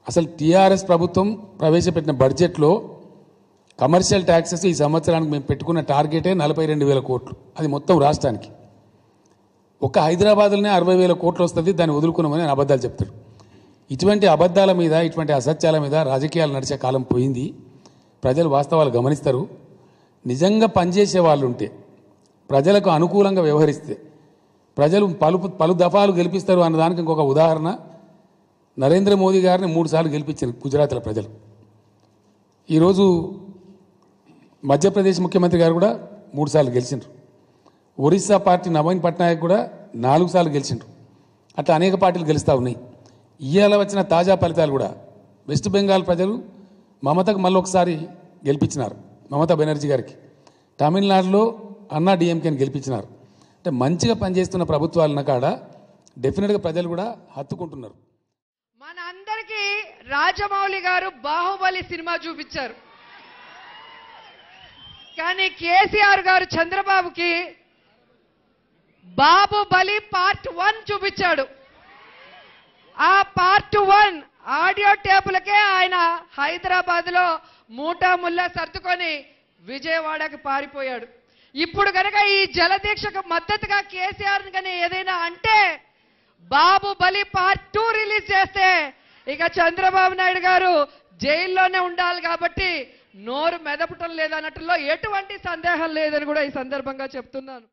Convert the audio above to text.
అసలు టీఆర్ఎస్ ప్రభుత్వం ప్రవేశపెట్టిన బడ్జెట్లో కమర్షియల్ ట్యాక్సెస్ ఈ సంవత్సరానికి మేము పెట్టుకున్న టార్గెటే 42,000 కోట్లు. అది మొత్తం రాష్ట్రానికి. ఒక్క హైదరాబాద్లోనే 60,000 కోట్లు వస్తుంది, దాన్ని వదులుకున్నామని అబద్ధాలు చెప్తాడు. ఇటువంటి అబద్ధాల మీద, ఇటువంటి అసత్యాల మీద రాజకీయాలు నడిచే కాలం పోయింది. ప్రజలు వాస్తవాలు గమనిస్తారు. నిజంగా పనిచేసే వాళ్ళు ఉంటే, ప్రజలకు అనుకూలంగా వ్యవహరిస్తే ప్రజలు పలు దఫాలు గెలిపిస్తారు అన్నదానికి ఇంకొక ఉదాహరణ, నరేంద్ర మోదీ గారిని 3 సార్లు గెలిపించారు గుజరాత్ల ప్రజలు. ఈరోజు మధ్యప్రదేశ్ ముఖ్యమంత్రి గారు కూడా 3 సార్లు గెలిచిండ్రు. ఒరిస్సా పార్టీ నవీన్ పట్నాయక్ కూడా 4 సార్లు గెలిచిండ్రు. అట్లా అనేక పార్టీలు గెలుస్తూ ఉన్నాయి. ఇవాళ వచ్చిన తాజా ఫలితాలు కూడా వెస్ట్ బెంగాల్ ప్రజలు మమతకు మళ్ళీ ఒకసారి గెలిపించినారు, మమతా బెనర్జీ గారికి. తమిళనాడులో అన్నా డిఎంకేని గెలిపించినారు. అంటే మంచిగా పనిచేస్తున్న ప్రభుత్వాలన్న కాడ డెఫినెట్గా ప్రజలు కూడా హత్తుకుంటున్నారు. మన అందరికీ రాజమౌళి గారు బాహుబలి సినిమా చూపించారు, కానీ కేసీఆర్ గారు చంద్రబాబుకి బాహుబలి పార్ట్ 1 చూపించాడు. ఆ పార్ట్ 1 ఆడియో టేపులకే ఆయన హైదరాబాద్ లో మూటా ముల్లా సర్దుకొని విజయవాడకి పారిపోయాడు. ఇప్పుడు కనుక ఈ జలదీక్షకు మద్దతుగా కేసీఆర్ కనుక ఏదైనా అంటే బాహుబలి పార్ట్ 2 రిలీజ్ చేస్తే ఇక చంద్రబాబు నాయుడు గారు జైల్లోనే ఉండాలి. కాబట్టి నోరు మెదపటం లేదన్నట్టులో ఎటువంటి సందేహం లేదని కూడా ఈ సందర్భంగా చెప్తున్నాను.